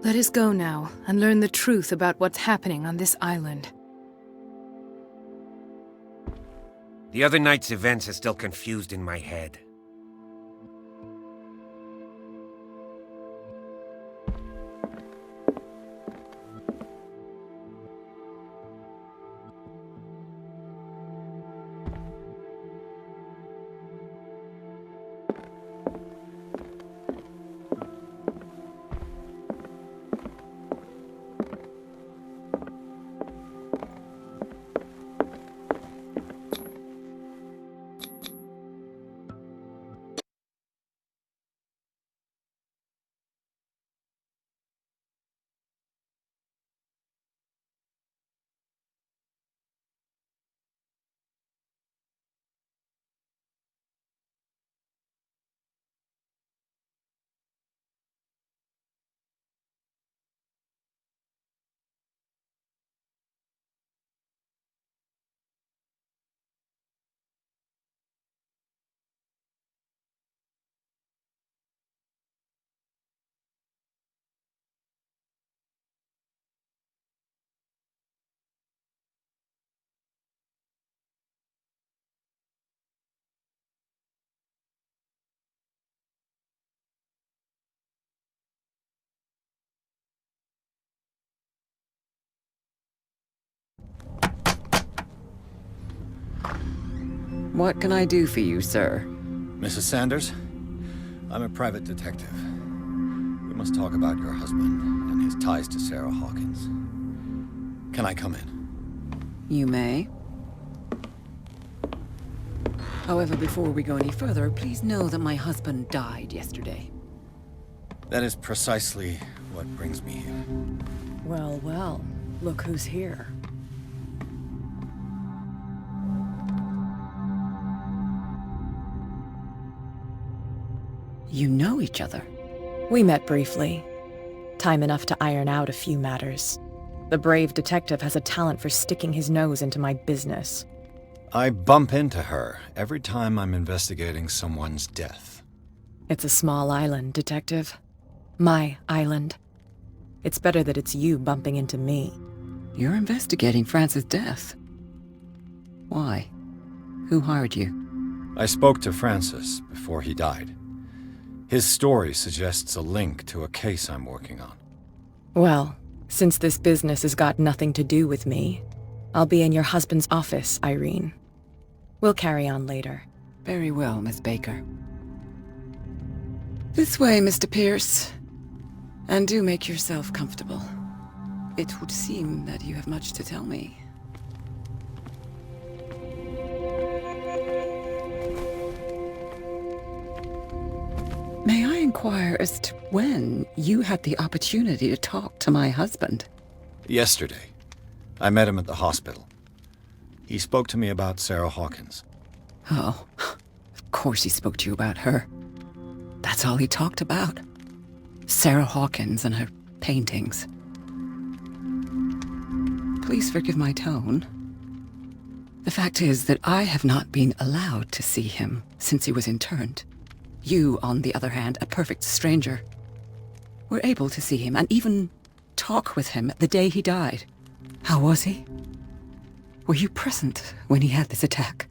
Let us go now and learn the truth about what's happening on this island. The other night's events are still confused in my head. What can I do for you, sir? Mrs. Sanders, I'm a private detective. We must talk about your husband and his ties to Sarah Hawkins. Can I come in? You may. However, before we go any further, please know that my husband died yesterday. That is precisely what brings me here. Well, well, look who's here. You know each other? We met briefly. Time enough to iron out a few matters. The brave detective has a talent for sticking his nose into my business. I bump into her every time I'm investigating someone's death. It's a small island, detective. My island. It's better that it's you bumping into me. You're investigating Francis' death. Why? Who hired you? I spoke to Francis before he died. His story suggests a link to a case I'm working on. Well, since this business has got nothing to do with me, I'll be in your husband's office, Irene. We'll carry on later. Very well, Miss Baker. This way, Mr. Pierce. And do make yourself comfortable. It would seem that you have much to tell me. May I inquire as to when you had the opportunity to talk to my husband? Yesterday, I met him at the hospital. He spoke to me about Sarah Hawkins. Oh, of course he spoke to you about her. That's all he talked about. Sarah Hawkins and her paintings. Please forgive my tone. The fact is that I have not been allowed to see him since he was interned. You, on the other hand, a perfect stranger, were able to see him and even talk with him the day he died. How was he? Were you present when he had this attack?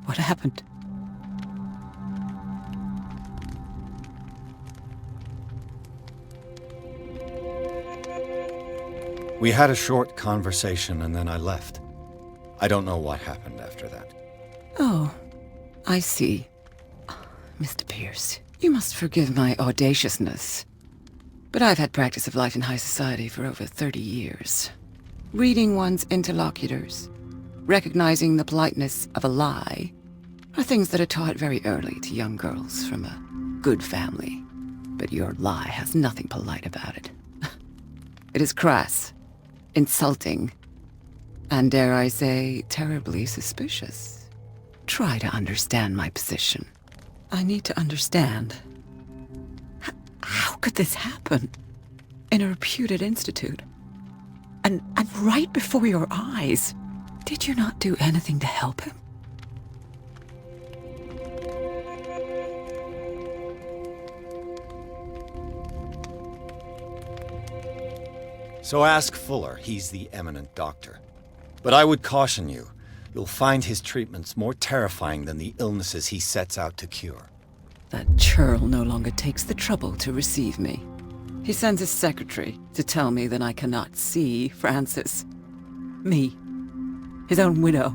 What happened? We had a short conversation and then I left. I don't know what happened after that. Oh, I see. Mr. Pierce, you must forgive my audaciousness, but I've had practice of life in high society for over 30 years. Reading one's interlocutors, recognizing the politeness of a lie, are things that are taught very early to young girls from a good family. But your lie has nothing polite about it. It is crass, insulting, and dare I say, terribly suspicious. Try to understand my position. I need to understand. How could this happen? In a reputed institute? And right before your eyes? Did you not do anything to help him? So ask Fuller, he's the eminent doctor. But I would caution you, you'll find his treatments more terrifying than the illnesses he sets out to cure. That churl no longer takes the trouble to receive me. He sends his secretary to tell me that I cannot see Francis. Me. His own widow.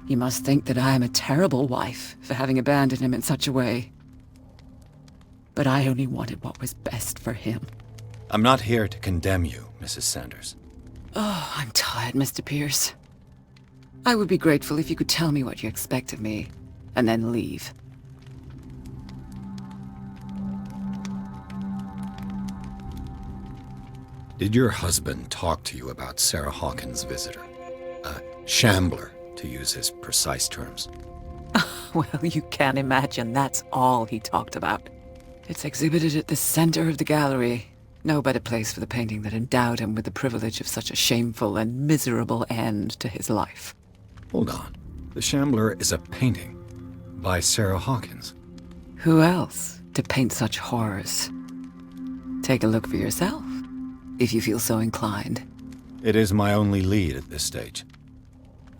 He must think that I am a terrible wife for having abandoned him in such a way. But I only wanted what was best for him. I'm not here to condemn you, Mrs. Sanders. Oh, I'm tired, Mr. Pierce. I would be grateful if you could tell me what you expect of me, and then leave. Did your husband talk to you about Sarah Hawkins' visitor? A shambler, to use his precise terms. Well, you can imagine that's all he talked about. It's exhibited at the center of the gallery. No better place for the painting that endowed him with the privilege of such a shameful and miserable end to his life. Hold on. The Shambler is a painting by Sarah Hawkins. Who else to paint such horrors? Take a look for yourself, if you feel so inclined. It is my only lead at this stage.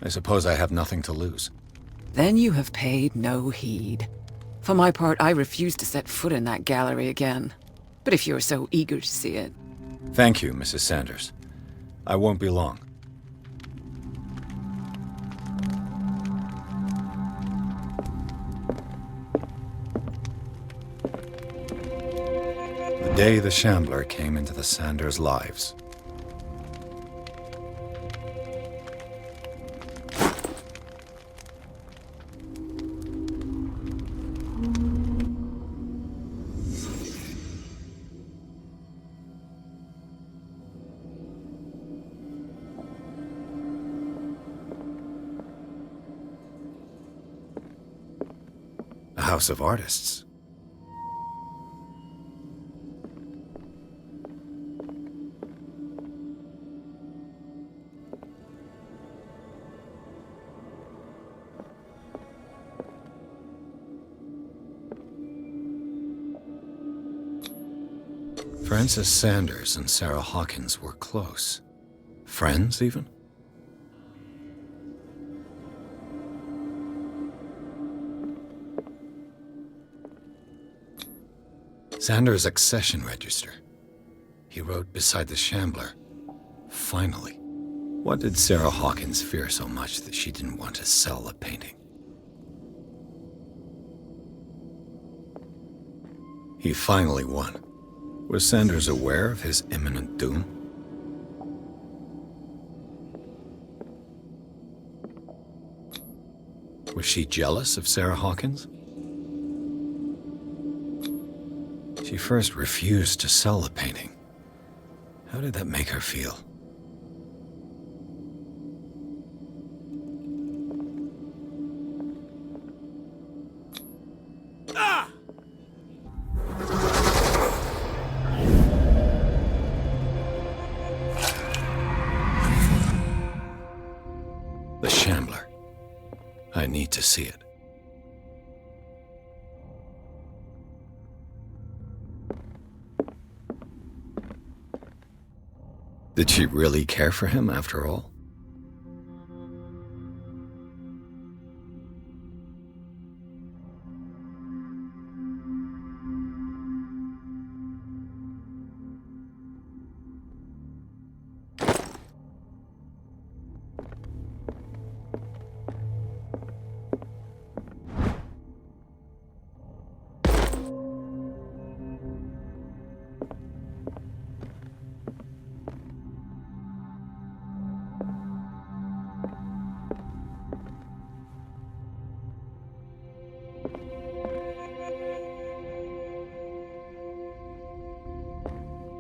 I suppose I have nothing to lose. Then you have paid no heed. For my part, I refuse to set foot in that gallery again. But if you're so eager to see it... Thank you, Mrs. Sanders. I won't be long. The day the Shambler came into the Sanders' lives. A house of artists. Francis Sanders and Sarah Hawkins were close. Friends, even? Sanders' accession register. He wrote beside the Shambler, "Finally." What did Sarah Hawkins fear so much that she didn't want to sell the painting? He finally won. Was Sanders aware of his imminent doom? Was she jealous of Sarah Hawkins? She first refused to sell the painting. How did that make her feel? The Shambler. I need to see it. Did she really care for him after all?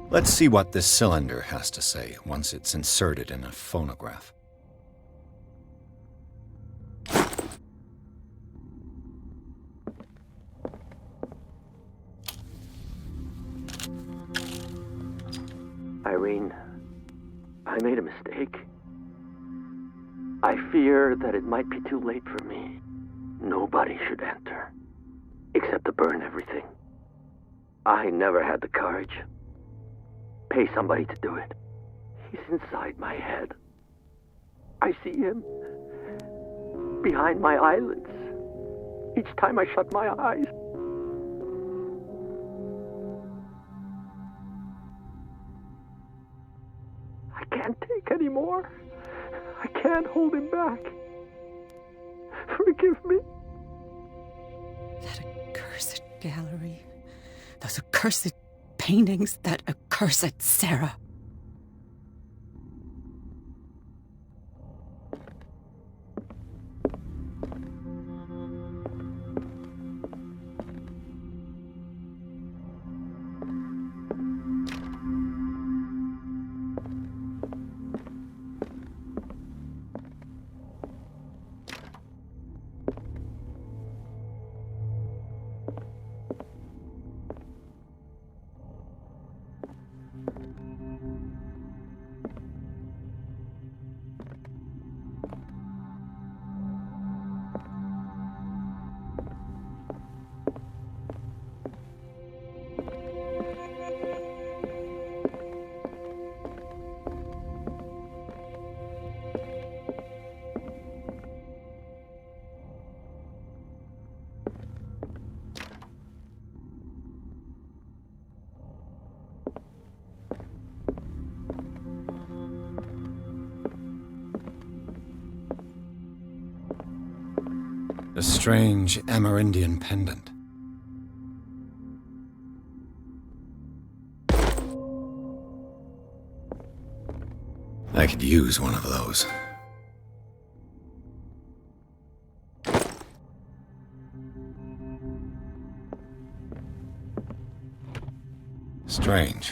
Let's see what this cylinder has to say once it's inserted in a phonograph. Irene, I made a mistake. I fear that it might be too late for me. Nobody should enter, except to burn everything. I never had the courage. Pay somebody to do it. He's inside my head. I see him behind my eyelids each time I shut my eyes. I can't take any more. I can't hold him back. Forgive me. That accursed gallery. Those accursed paintings. That accursed Sarah. A strange Amerindian pendant. I could use one of those. Strange.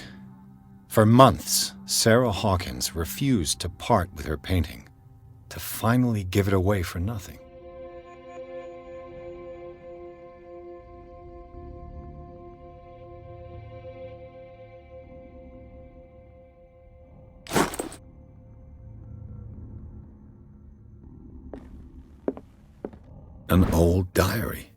For months, Sarah Hawkins refused to part with her painting, to finally give it away for nothing. An old diary.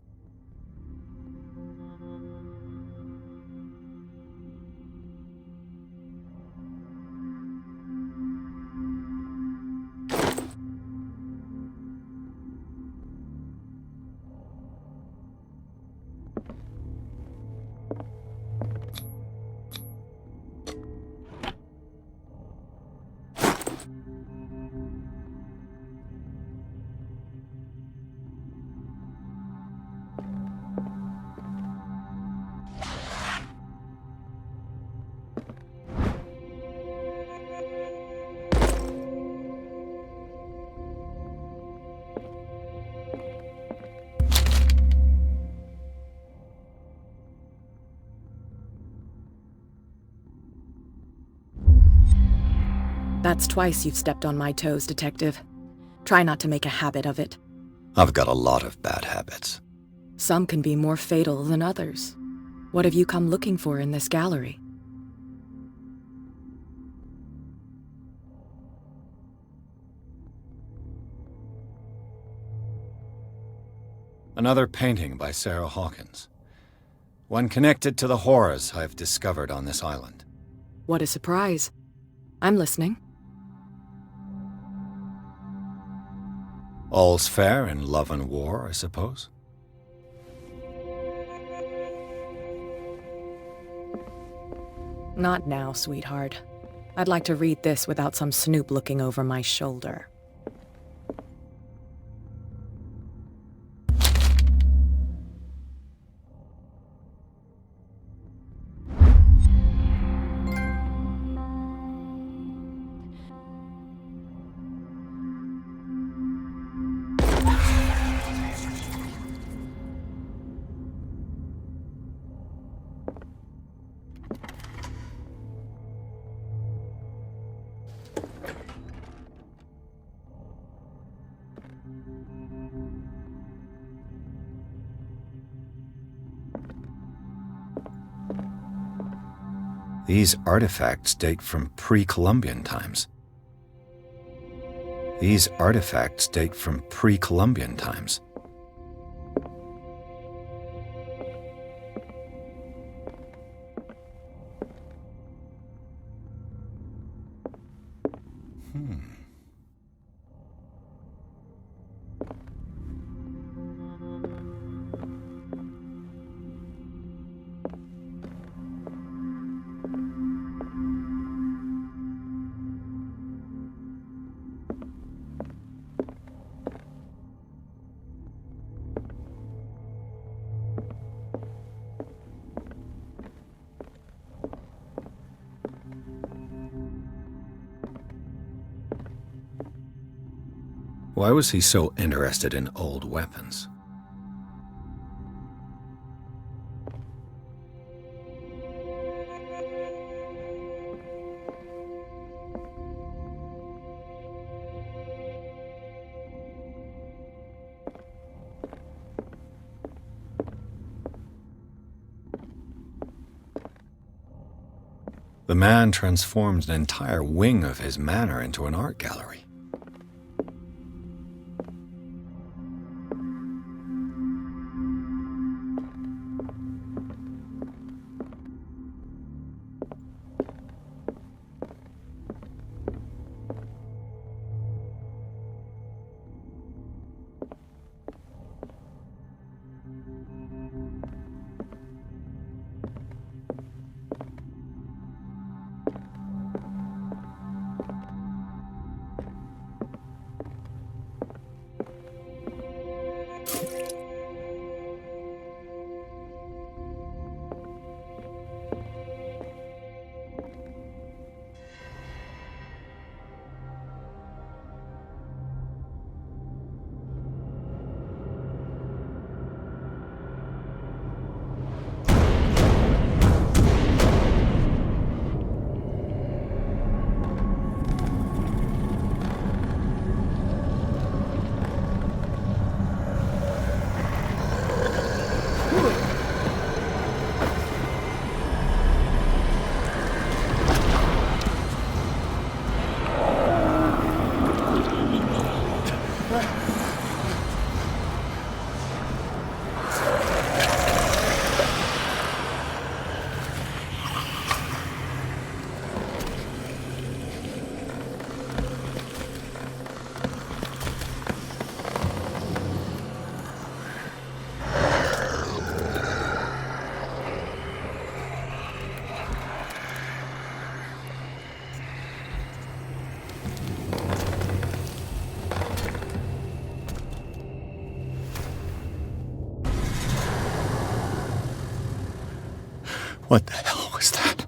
That's twice you've stepped on my toes, Detective. Try not to make a habit of it. I've got a lot of bad habits. Some can be more fatal than others. What have you come looking for in this gallery? Another painting by Sarah Hawkins. One connected to the horrors I've discovered on this island. What a surprise. I'm listening. All's fair in love and war, I suppose. Not now, sweetheart. I'd like to read this without some snoop looking over my shoulder. These artifacts date from pre-Columbian times. These artifacts date from pre-Columbian times. Why was he so interested in old weapons? The man transformed an entire wing of his manor into an art gallery. What the hell was that?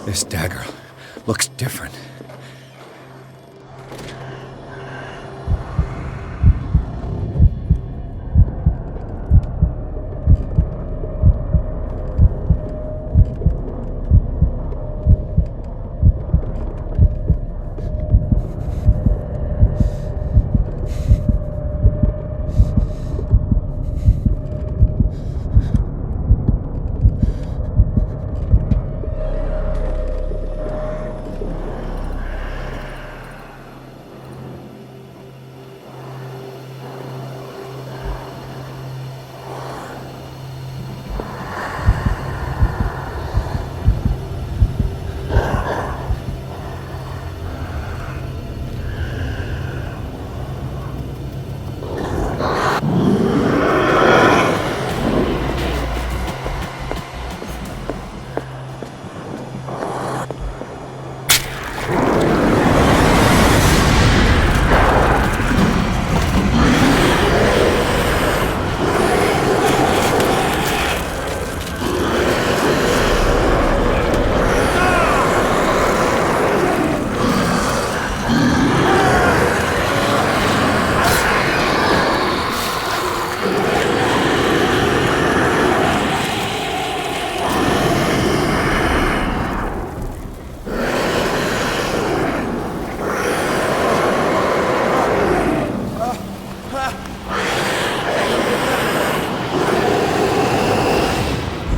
This dagger looks different.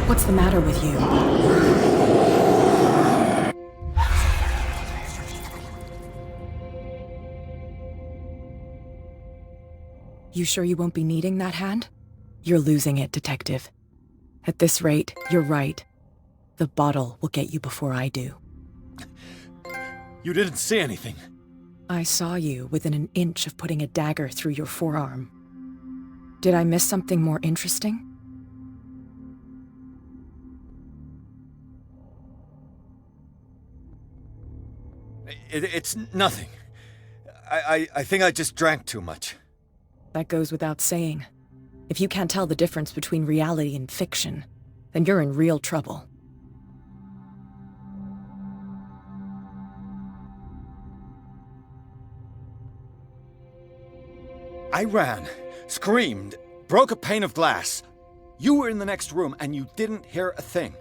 What's the matter with you? You sure you won't be needing that hand? You're losing it, Detective. At this rate, you're right. The bottle will get you before I do. You didn't see anything. I saw you within an inch of putting a dagger through your forearm. Did I miss something more interesting? It's nothing. I think I just drank too much. That goes without saying. If you can't tell the difference between reality and fiction, then you're in real trouble. I ran, screamed, broke a pane of glass. You were in the next room and you didn't hear a thing.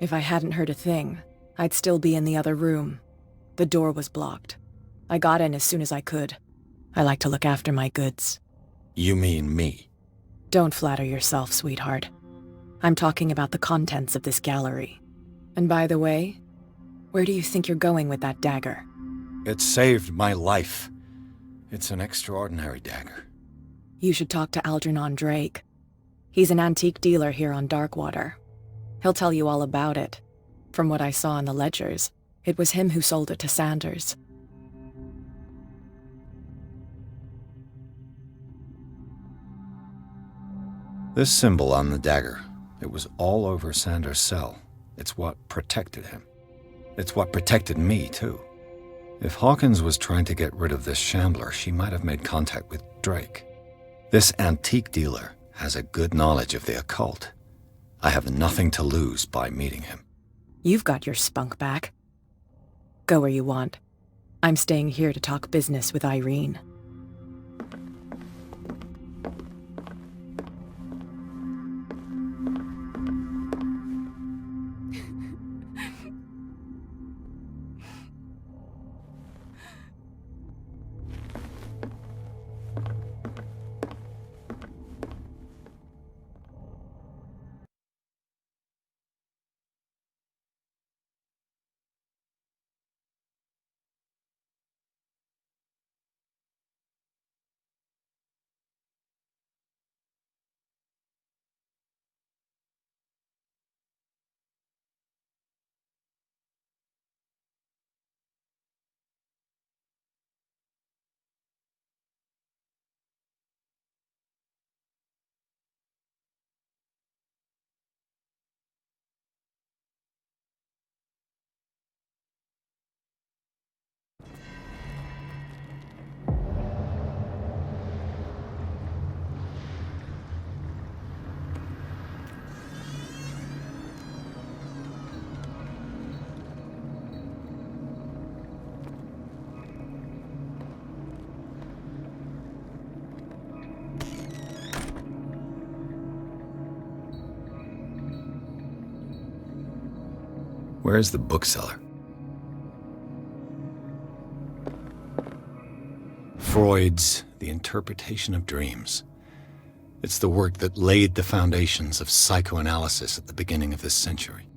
If I hadn't heard a thing, I'd still be in the other room. The door was blocked. I got in as soon as I could. I like to look after my goods. You mean me? Don't flatter yourself, sweetheart. I'm talking about the contents of this gallery. And by the way, where do you think you're going with that dagger? It saved my life. It's an extraordinary dagger. You should talk to Algernon Drake. He's an antique dealer here on Darkwater. He'll tell you all about it. From what I saw in the ledgers, it was him who sold it to Sanders. This symbol on the dagger, it was all over Sanders' cell. It's what protected him. It's what protected me, too. If Hawkins was trying to get rid of this shambler, she might have made contact with Drake. This antique dealer has a good knowledge of the occult. I have nothing to lose by meeting him. You've got your spunk back. Go where you want. I'm staying here to talk business with Irene. Where's the bookseller? Freud's The Interpretation of Dreams. It's the work that laid the foundations of psychoanalysis at the beginning of this century.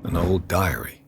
An old diary.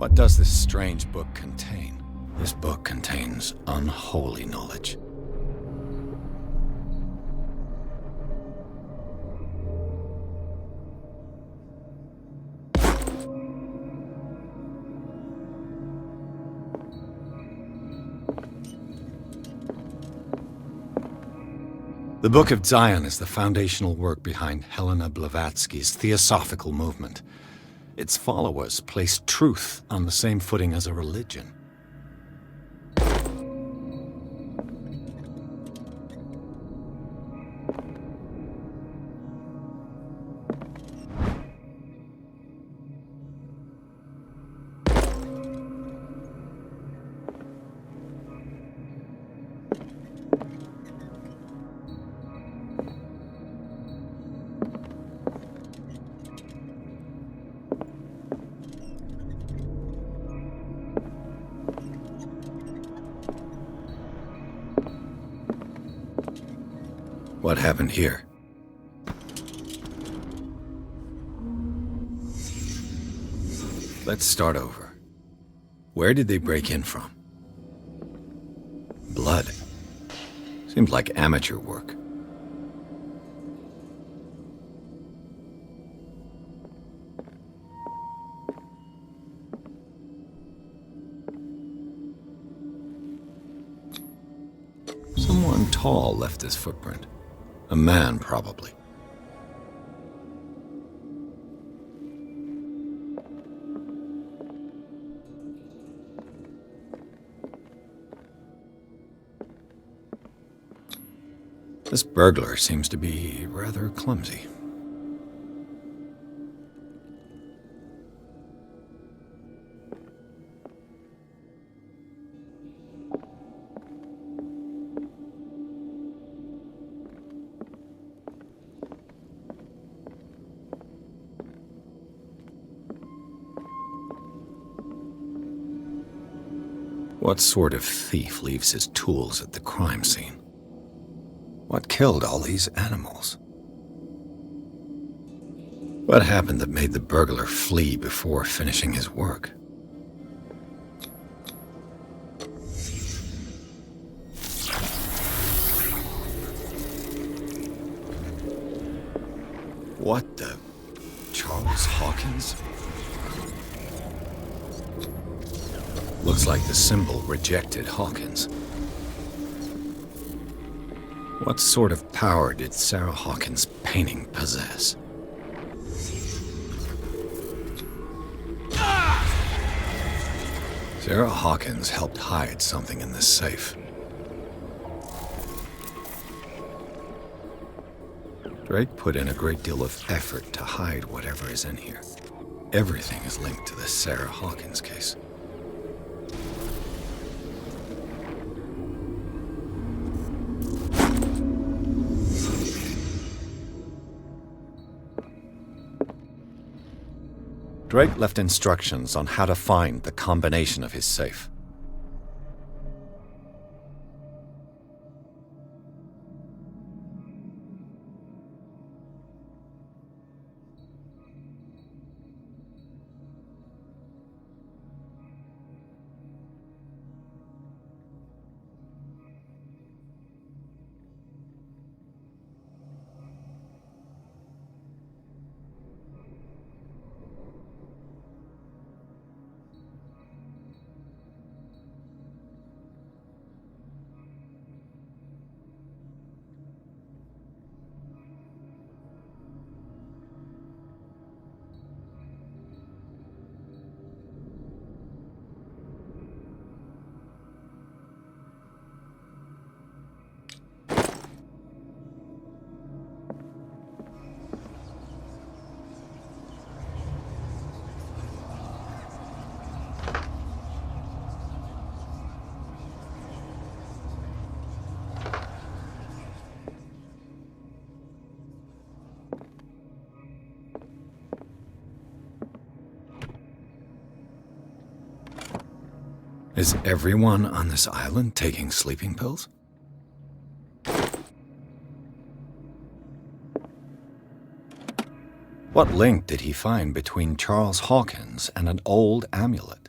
What does this strange book contain? This book contains unholy knowledge. The Book of Zion is the foundational work behind Helena Blavatsky's Theosophical movement. Its followers place truth on the same footing as a religion. What happened here? Let's start over. Where did they break in from? Blood. Seemed like amateur work. Someone tall left this footprint. A man, probably. This burglar seems to be rather clumsy. What sort of thief leaves his tools at the crime scene? What killed all these animals? What happened that made the burglar flee before finishing his work? What the... Charles Hawkins? Looks like the symbol rejected Hawkins. What sort of power did Sarah Hawkins' painting possess? Sarah Hawkins helped hide something in this safe. Drake put in a great deal of effort to hide whatever is in here. Everything is linked to the Sarah Hawkins case. Drake left instructions on how to find the combination of his safe. Is everyone on this island taking sleeping pills? What link did he find between Charles Hawkins and an old amulet?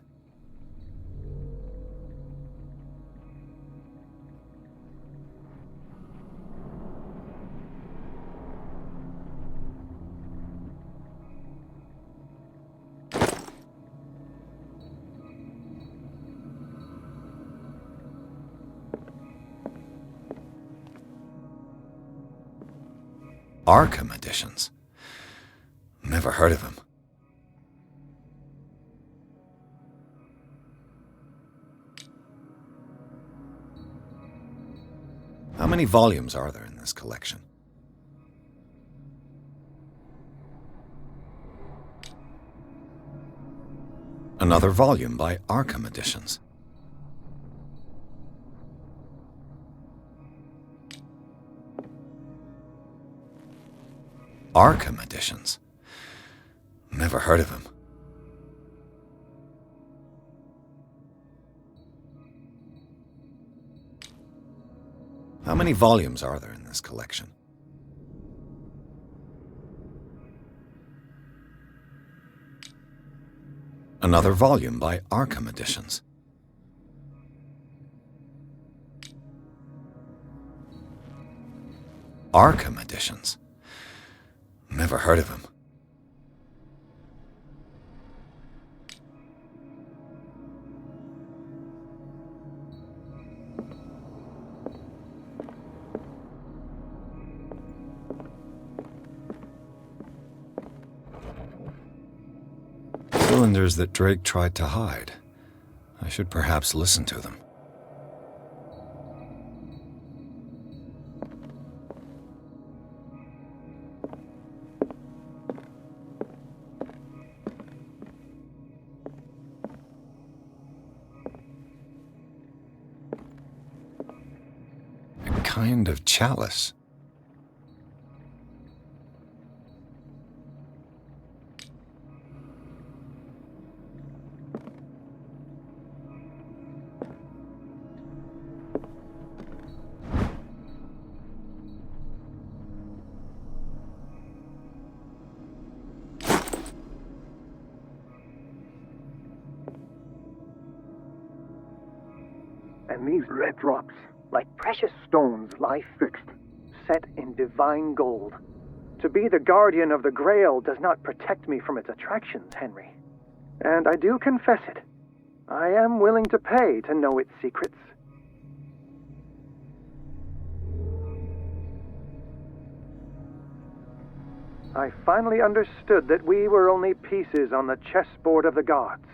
Arkham editions. Never heard of him. How many volumes are there in this collection? Another volume by Arkham Editions. Arkham Editions. Never heard of him. How many volumes are there in this collection? Another volume by Arkham Editions. Arkham Editions. Never heard of him. Cylinders that Drake tried to hide. I should perhaps listen to them. A kind of chalice. And these red drops, like precious stones, lie fixed, set in divine gold. To be the guardian of the Grail does not protect me from its attractions, Henry. And I do confess it. I am willing to pay to know its secrets. I finally understood that we were only pieces on the chessboard of the gods.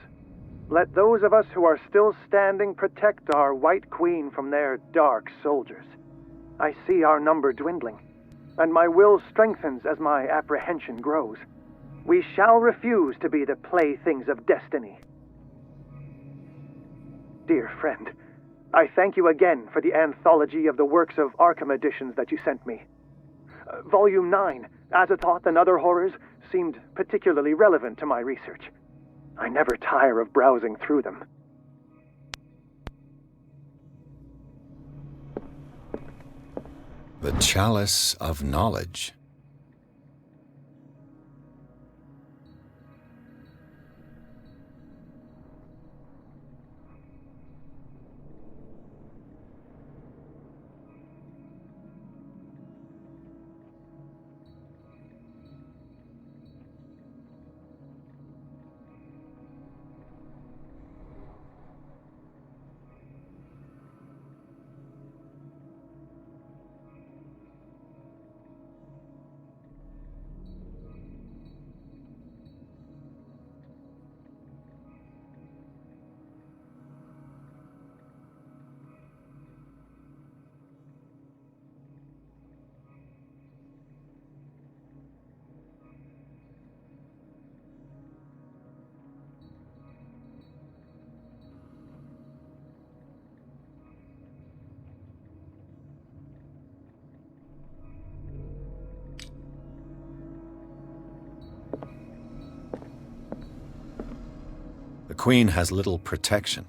Let those of us who are still standing protect our White Queen from their dark soldiers. I see our number dwindling, and my will strengthens as my apprehension grows. We shall refuse to be the playthings of destiny. Dear friend, I thank you again for the anthology of the works of Arkham editions that you sent me. Volume 9, Azathoth and Other Horrors, seemed particularly relevant to my research. I never tire of browsing through them. The Chalice of Knowledge. The Queen has little protection.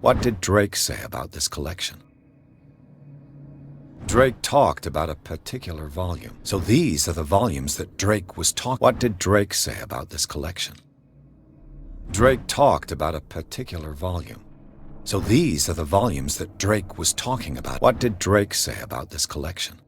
What did Drake say about this collection? Drake talked about a particular volume. So these are the volumes that Drake was talking. What did Drake say about this collection? Drake talked about a particular volume. So these are the volumes that Drake was talking about. What did Drake say about this collection?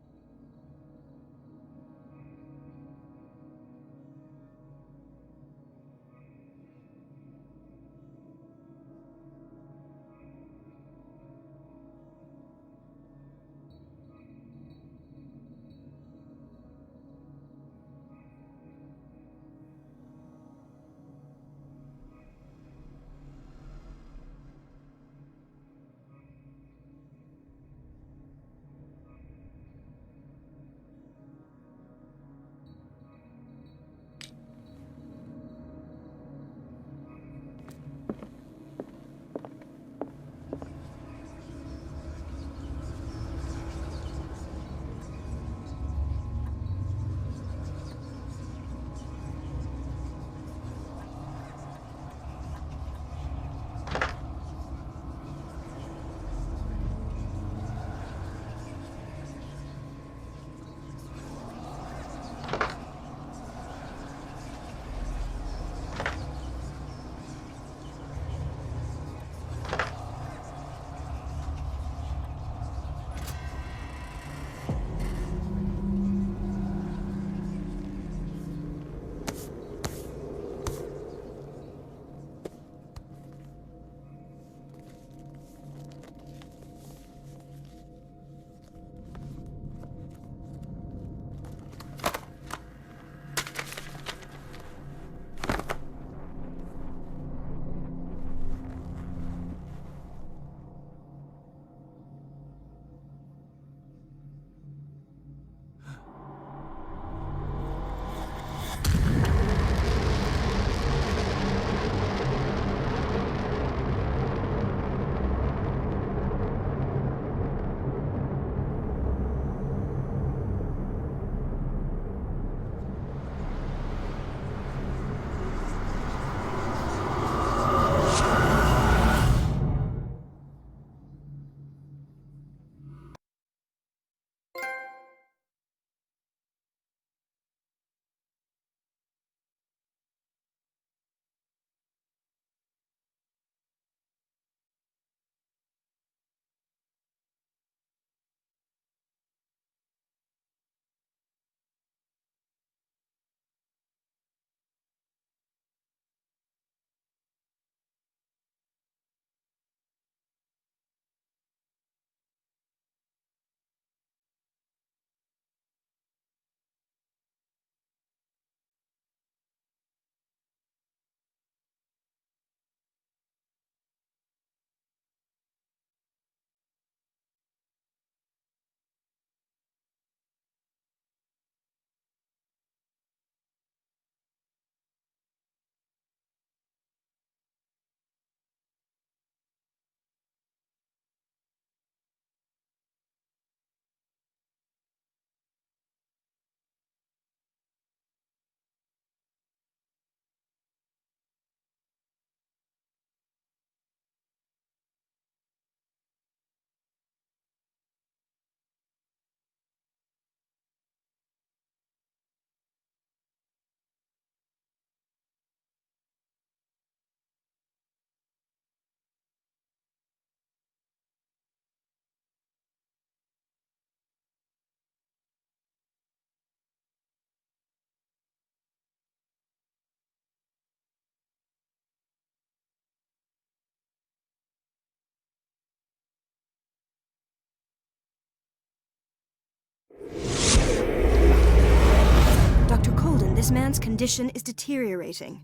Dr. Colden, this man's condition is deteriorating.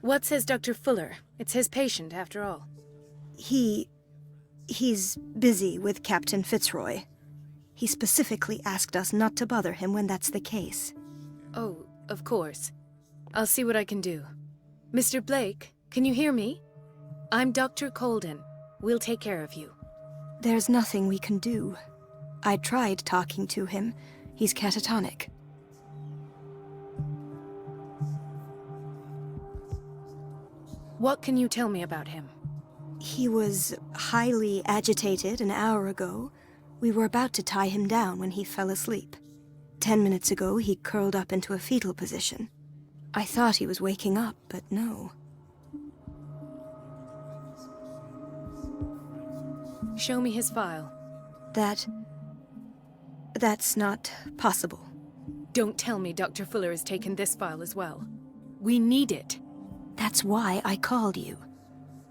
What says Dr. Fuller? It's his patient, after all. He's busy with Captain Fitzroy. He specifically asked us not to bother him when that's the case. Oh, of course. I'll see what I can do. Mr. Blake, can you hear me? I'm Dr. Colden. We'll take care of you. There's nothing we can do. I tried talking to him. He's catatonic. What can you tell me about him? He was highly agitated an hour ago. We were about to tie him down when he fell asleep. 10 minutes ago, he curled up into a fetal position. I thought he was waking up, but no. Show me his file. That's not possible. Don't tell me Dr. Fuller has taken this file as well. We need it. That's why I called you.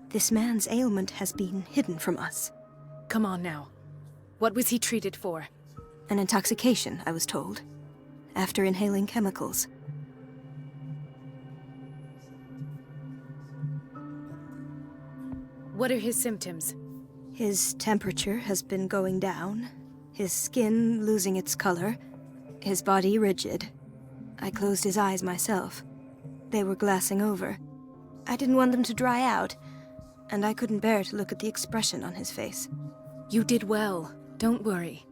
This man's ailment has been hidden from us. Come on now. What was he treated for? An intoxication, I was told, after inhaling chemicals. What are his symptoms? His temperature has been going down, his skin losing its color, his body rigid. I closed his eyes myself. They were glassing over. I didn't want them to dry out, and I couldn't bear to look at the expression on his face. You did well. Don't worry.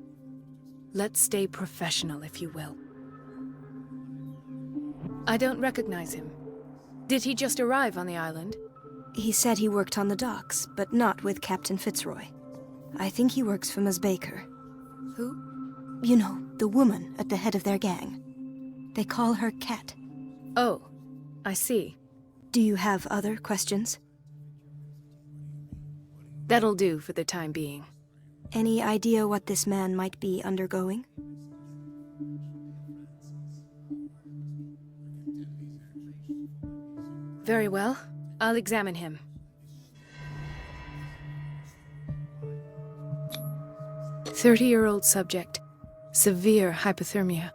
Let's stay professional, if you will. I don't recognize him. Did he just arrive on the island? He said he worked on the docks, but not with Captain Fitzroy. I think he works for Ms. Baker. Who? You know, the woman at the head of their gang. They call her Cat. Oh, I see. Do you have other questions? That'll do for the time being. Any idea what this man might be undergoing? Very well. I'll examine him. "30-year-old subject. Severe hypothermia.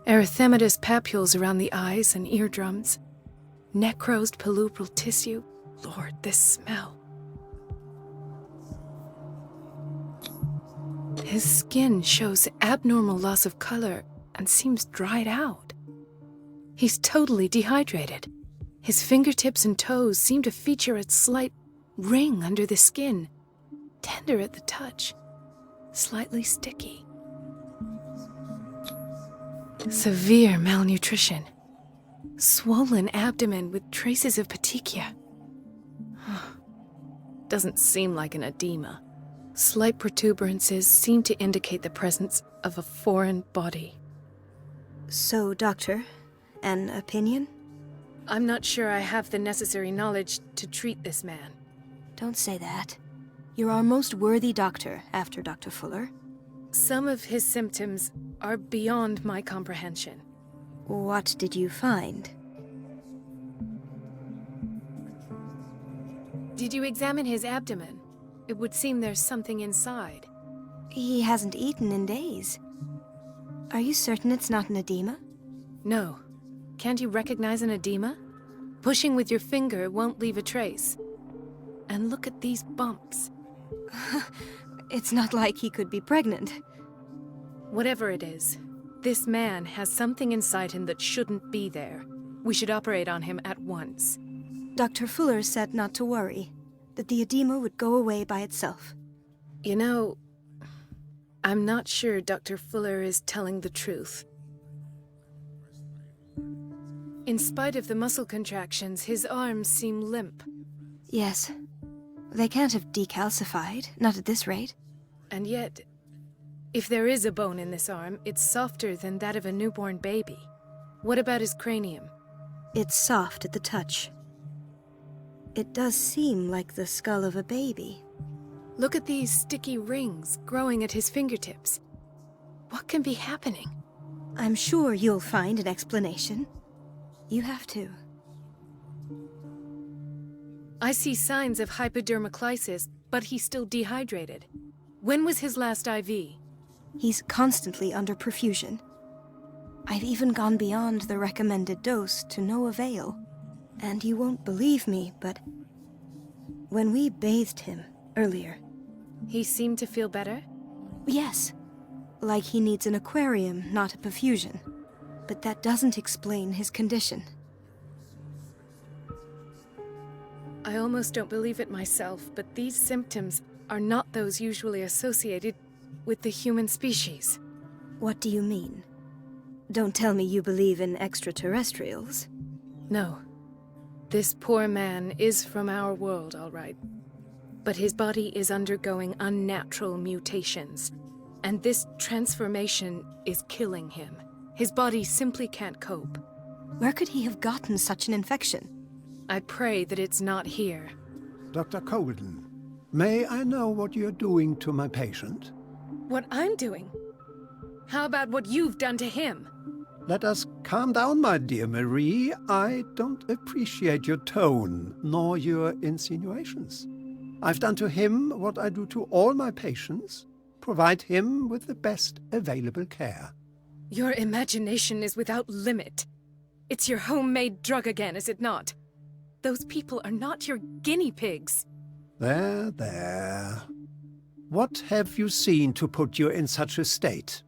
Erythematous papules around the eyes and eardrums. Necrosed palpebral tissue. Lord, this smell. His skin shows abnormal loss of color and seems dried out. He's totally dehydrated. His fingertips and toes seem to feature a slight ring under the skin, tender at the touch, slightly sticky. Severe malnutrition. Swollen abdomen with traces of petechia. Doesn't seem like an edema. Slight protuberances seem to indicate the presence of a foreign body. So, Doctor, an opinion? I'm not sure I have the necessary knowledge to treat this man. Don't say that. You're our most worthy doctor after Dr. Fuller. Some of his symptoms are beyond my comprehension. What did you find? Did you examine his abdomen? It would seem there's something inside. He hasn't eaten in days. Are you certain it's not an edema? No. Can't you recognize an edema? Pushing with your finger won't leave a trace. And look at these bumps. It's not like he could be pregnant. Whatever it is, this man has something inside him that shouldn't be there. We should operate on him at once. Dr. Fuller said not to worry, that the edema would go away by itself. You know, I'm not sure Dr. Fuller is telling the truth. In spite of the muscle contractions, his arms seem limp. Yes. They can't have decalcified, not at this rate. And yet, if there is a bone in this arm, it's softer than that of a newborn baby. What about his cranium? It's soft at the touch. It does seem like the skull of a baby. Look at these sticky rings growing at his fingertips. What can be happening? I'm sure you'll find an explanation. You have to. I see signs of hypodermoclysis, but he's still dehydrated. When was his last IV? He's constantly under perfusion. I've even gone beyond the recommended dose to no avail. And you won't believe me, but when we bathed him earlier... He seemed to feel better? Yes. Like he needs an aquarium, not a perfusion. But that doesn't explain his condition. I almost don't believe it myself, but these symptoms are not those usually associated with the human species. What do you mean? Don't tell me you believe in extraterrestrials. No. This poor man is from our world, all right. But his body is undergoing unnatural mutations, and this transformation is killing him. His body simply can't cope. Where could he have gotten such an infection? I pray that it's not here. Dr. Colden, May I know what you're doing to my patient? What I'm doing? How about what you've done to him? Let us calm down, my dear Marie. I don't appreciate your tone, nor your insinuations. I've done to him what I do to all my patients. Provide him with the best available care. Your imagination is without limit. It's your homemade drug again, is it not? Those people are not your guinea pigs. There, there. What have you seen to put you in such a state?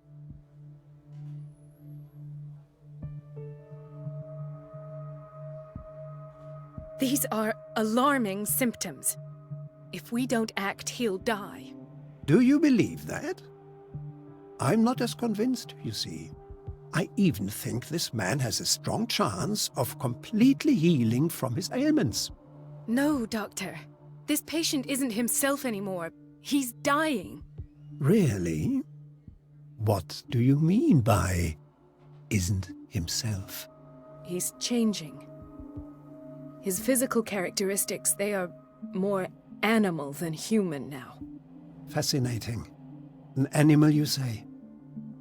These are alarming symptoms. If we don't act, he'll die. Do you believe that? I'm not as convinced, you see. I even think this man has a strong chance of completely healing from his ailments. No, Doctor. This patient isn't himself anymore. He's dying. Really? What do you mean by isn't himself? He's changing. His physical characteristics, they are more animal than human now. Fascinating. An animal, you say?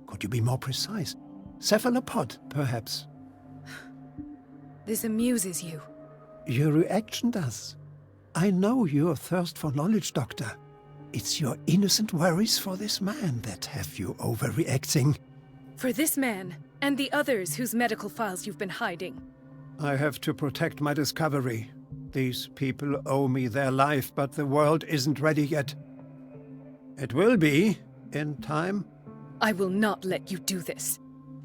Could you be more precise? Cephalopod, perhaps? This amuses you. Your reaction does. I know your thirst for knowledge, Doctor. It's your innocent worries for this man that have you overreacting. For this man, and the others whose medical files you've been hiding. I have to protect my discovery. These people owe me their life, but the world isn't ready yet. It will be, in time. I will not let you do this.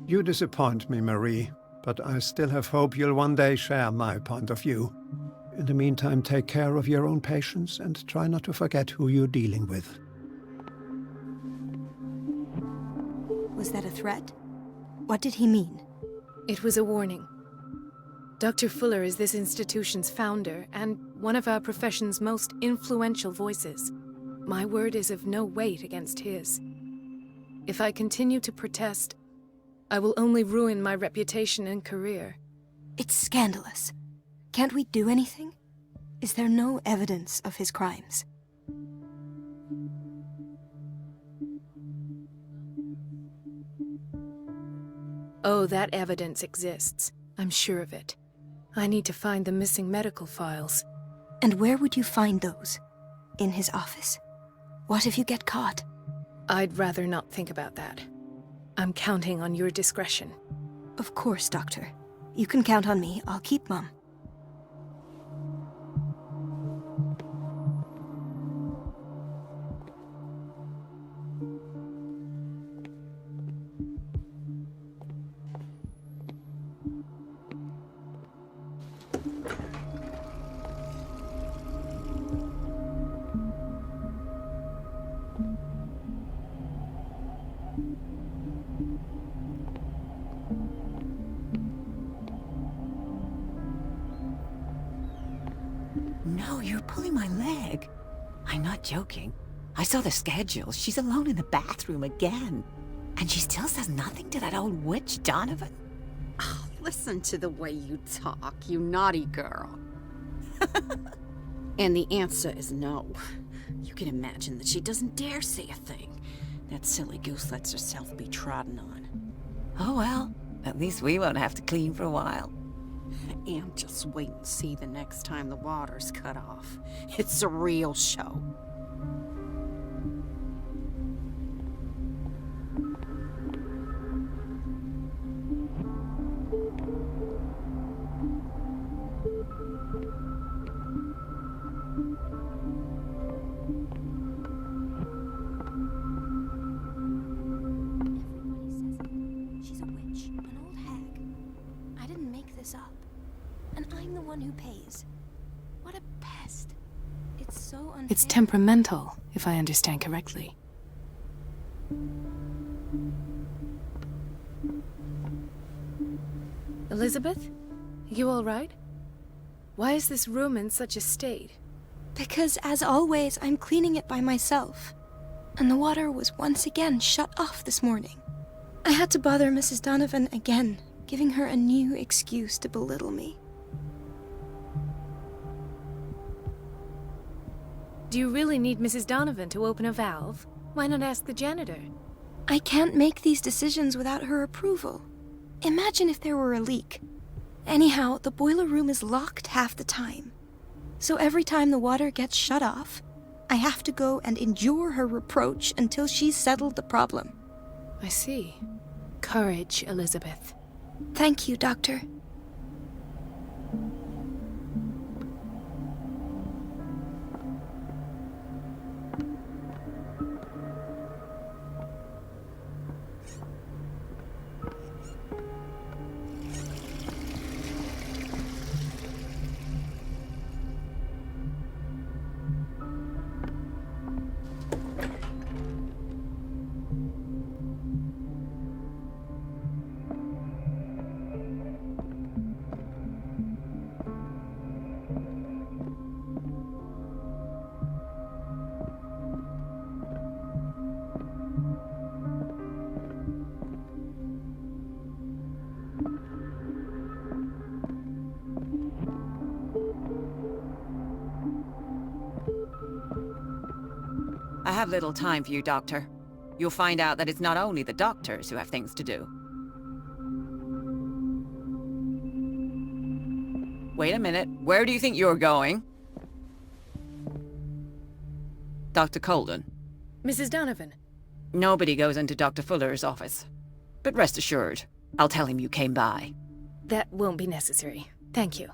You disappoint me, Marie, but I still have hope you'll one day share my point of view. In the meantime, take care of your own patients and try not to forget who you're dealing with. Was that a threat? What did he mean? It was a warning. Dr. Fuller is this institution's founder and one of our profession's most influential voices. My word is of no weight against his. If I continue to protest, I will only ruin my reputation and career. It's scandalous. Can't we do anything? Is there no evidence of his crimes? Oh, that evidence exists. I'm sure of it. I need to find the missing medical files. And where would you find those? In his office? What if you get caught? I'd rather not think about that. I'm counting on your discretion. Of course, Doctor. You can count on me. I'll keep mum. No, you're pulling my leg. I'm not joking. I saw the schedule. She's alone in the bathroom again. And she still says nothing to that old witch, Donovan. Oh, listen to the way you talk, you naughty girl. And the answer is no. You can imagine that she doesn't dare say a thing. That silly goose lets herself be trodden on. Oh well, at least we won't have to clean for a while. And just wait and see the next time the water's cut off. It's a real show. She's a witch, an old hag. I didn't make this up. And I'm the one who pays. What a pest. It's so unfair. It's temperamental, if I understand correctly. Elizabeth? You all right? Why is this room in such a state? Because, as always, I'm cleaning it by myself. And the water was once again shut off this morning. I had to bother Mrs. Donovan again, giving her a new excuse to belittle me. Do you really need Mrs. Donovan to open a valve? Why not ask the janitor? I can't make these decisions without her approval. Imagine if there were a leak. Anyhow, the boiler room is locked half the time. So every time the water gets shut off, I have to go and endure her reproach until she's settled the problem. I see. Courage, Elizabeth. Thank you, Doctor. I have little time for you, Doctor. You'll find out that it's not only the doctors who have things to do. Wait a minute. Where do you think you're going? Dr. Colden. Mrs. Donovan. Nobody goes into Dr. Fuller's office. But rest assured, I'll tell him you came by. That won't be necessary. Thank you.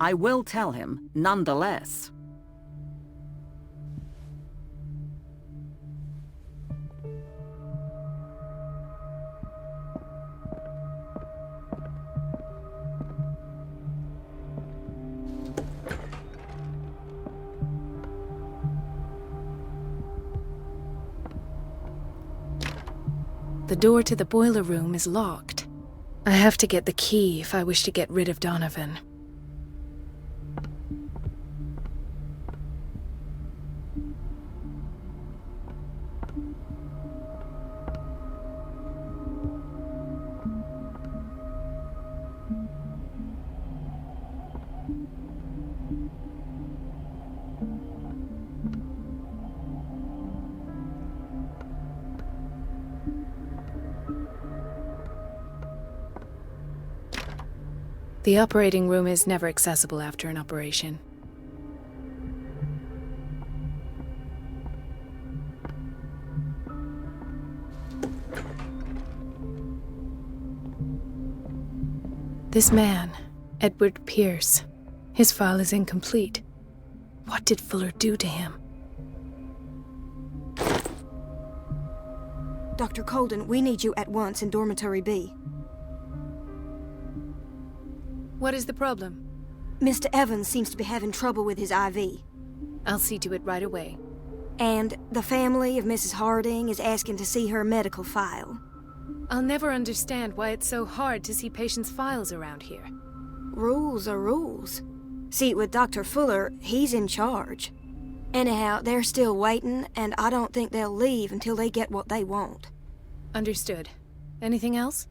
I will tell him, nonetheless. The door to the boiler room is locked. I have to get the key if I wish to get rid of Donovan. The operating room is never accessible after an operation. This man, Edward Pierce, his file is incomplete. What did Fuller do to him? Dr. Colden, we need you at once in Dormitory B. What is the problem? Mr. Evans seems to be having trouble with his IV. I'll see to it right away. And the family of Mrs. Harding is asking to see her medical file. I'll never understand why it's so hard to see patients' files around here. Rules are rules. See, with Dr. Fuller, he's in charge. Anyhow, they're still waiting, and I don't think they'll leave until they get what they want. Understood. Anything else?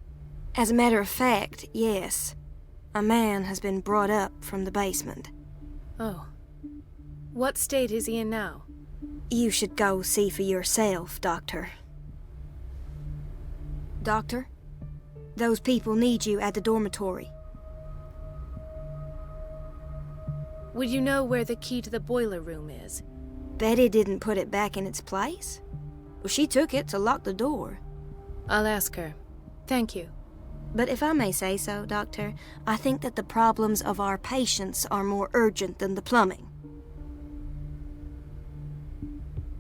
As a matter of fact, yes. A man has been brought up from the basement. Oh. What state is he in now? You should go see for yourself, Doctor. Doctor, those people need you at the dormitory. Would you know where the key to the boiler room is? Betty didn't put it back in its place. Well, she took it to lock the door. I'll ask her. Thank you. But if I may say so, Doctor, I think that the problems of our patients are more urgent than the plumbing.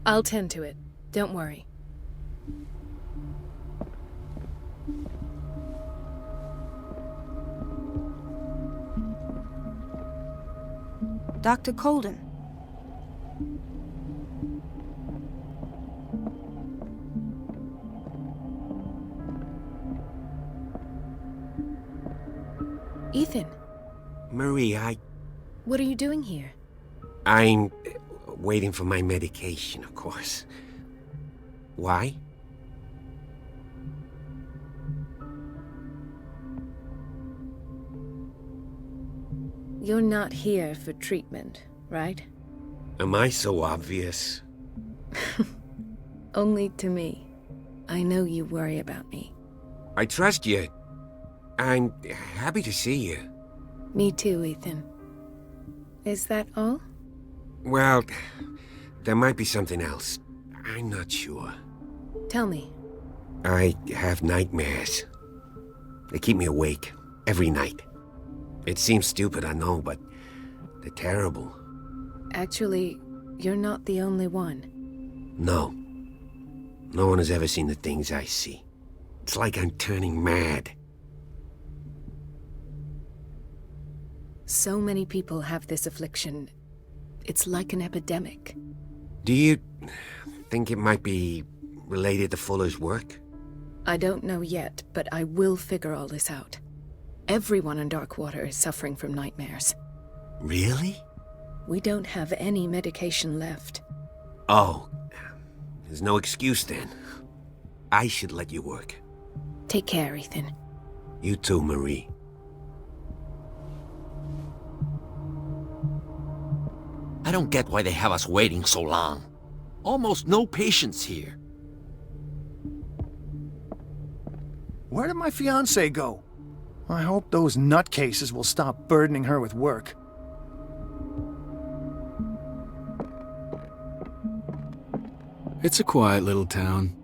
I'll tend to it. Don't worry. Dr. Colden. Ethan, Marie, what are you doing here? I'm waiting for my medication, of course. Why? You're not here for treatment, right? Am I so obvious? Only to me. I know you worry about me. I trust you. I'm happy to see you. Me too, Ethan. Is that all? Well, there might be something else. I'm not sure. Tell me. I have nightmares. They keep me awake every night. It seems stupid, I know, but they're terrible. Actually, you're not the only one. No. No one has ever seen the things I see. It's like I'm turning mad. So many people have this affliction. It's like an epidemic. Do you think it might be related to Fuller's work? I don't know yet, but I will figure all this out. Everyone in Darkwater is suffering from nightmares. Really? We don't have any medication left. Oh, there's no excuse then. I should let you work. Take care, Ethan. You too, Marie. I don't get why they have us waiting so long. Almost no patients here. Where did my fiancée go? I hope those nutcases will stop burdening her with work. It's a quiet little town.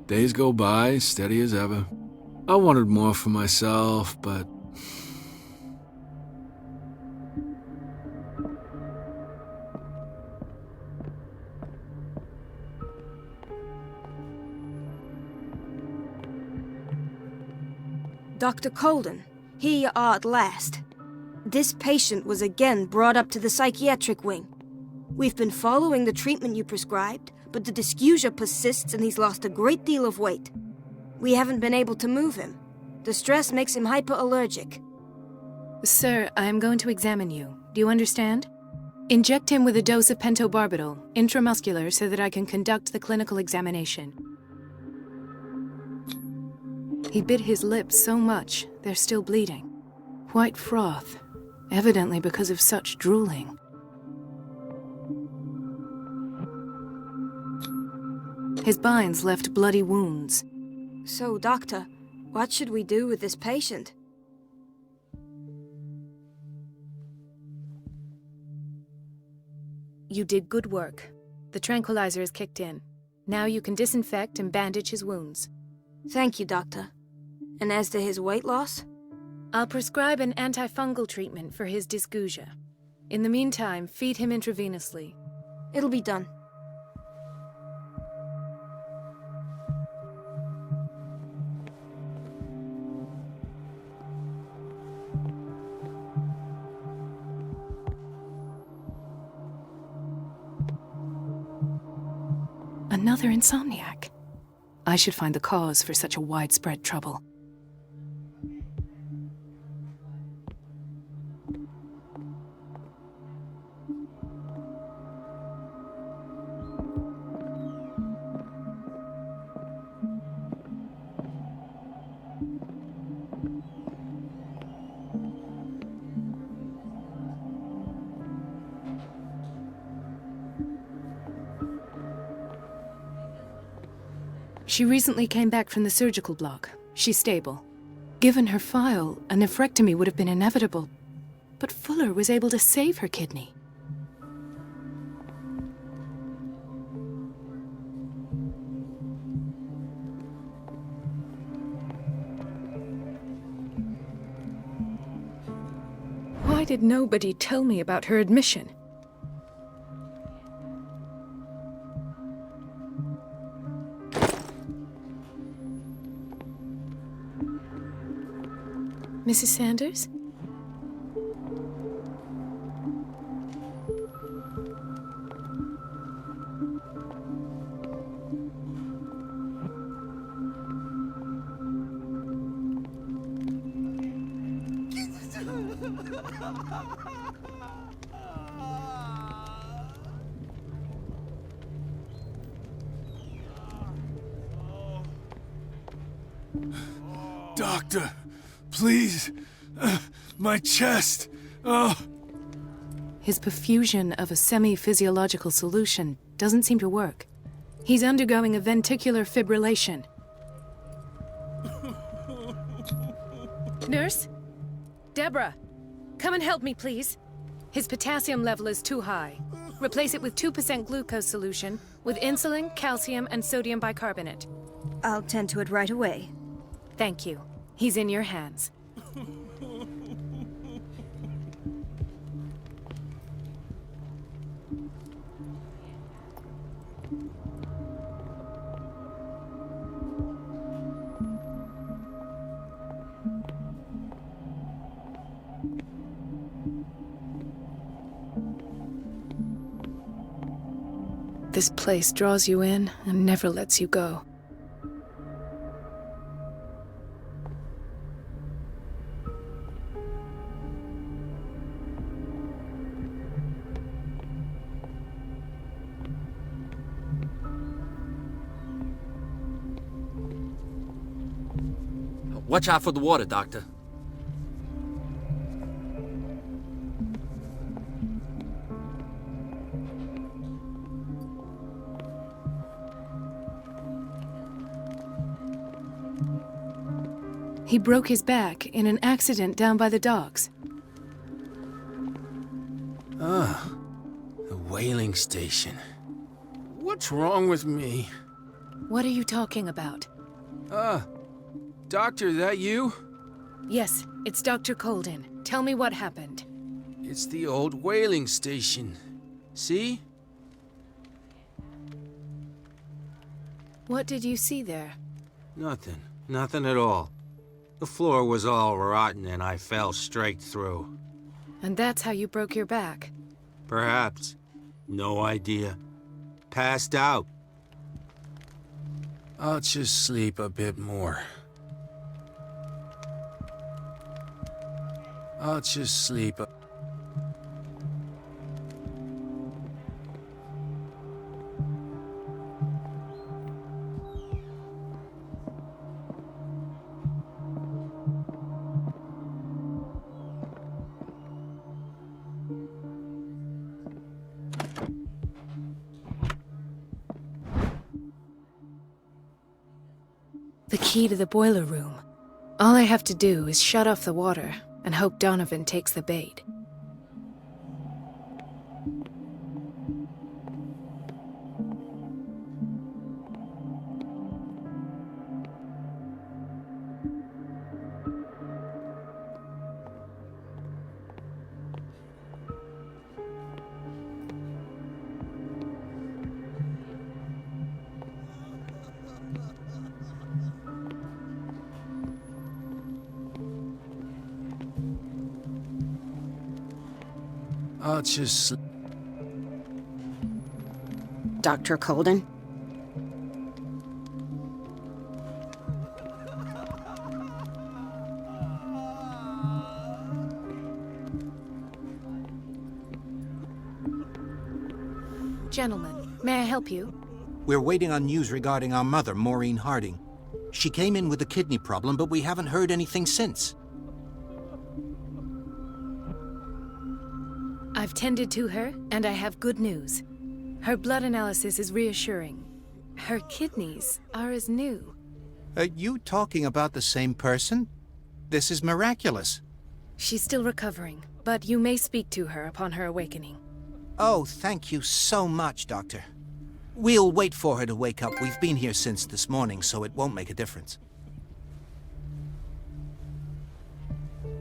Days go by, steady as ever. I wanted more for myself, but... Dr. Colden, here you are at last. This patient was again brought up to the psychiatric wing. We've been following the treatment you prescribed, but the dysgeusia persists and he's lost a great deal of weight. We haven't been able to move him. The stress makes him hyperallergic. Sir, I'm going to examine you. Do you understand? Inject him with a dose of pentobarbital, intramuscular, so that I can conduct the clinical examination. He bit his lips so much, they're still bleeding. White froth, evidently because of such drooling. His binds left bloody wounds. So, Doctor, what should we do with this patient? You did good work. The tranquilizer is kicked in. Now you can disinfect and bandage his wounds. Thank you, Doctor. And as to his weight loss? I'll prescribe an antifungal treatment for his dysgeusia. In the meantime, feed him intravenously. It'll be done. Another insomniac. I should find the cause for such a widespread trouble. She recently came back from the surgical block. She's stable. Given her file, a nephrectomy would have been inevitable. But Fuller was able to save her kidney. Why did nobody tell me about her admission? Mrs. Sanders? Doctor, please. My chest. Oh. His perfusion of a semi-physiological solution doesn't seem to work. He's undergoing a ventricular fibrillation. Nurse? Deborah, come and help me, please. His potassium level is too high. Replace it with 2% glucose solution with insulin, calcium, and sodium bicarbonate. I'll tend to it right away. Thank you. He's in your hands. This place draws you in and never lets you go. Watch out for the water, Doctor. He broke his back in an accident down by the docks. Ah, the whaling station. What's wrong with me? What are you talking about? Doctor, that you? Yes, it's Dr. Colden. Tell me what happened. It's the old whaling station. See? What did you see there? Nothing. Nothing at all. The floor was all rotten and I fell straight through. And that's how you broke your back? Perhaps. No idea. Passed out. I'll just sleep a bit more. I'll just sleep a... The key to the boiler room. All I have to do is shut off the water and hope Donovan takes the bait. I'll just... Dr. Colden? Gentlemen, may I help you? We're waiting on news regarding our mother, Maureen Harding. She came in with a kidney problem, but we haven't heard anything since. I've tended to her, and I have good news. Her blood analysis is reassuring. Her kidneys are as new. Are you talking about the same person? This is miraculous. She's still recovering, but you may speak to her upon her awakening. Oh, thank you so much, Doctor. We'll wait for her to wake up. We've been here since this morning, so it won't make a difference.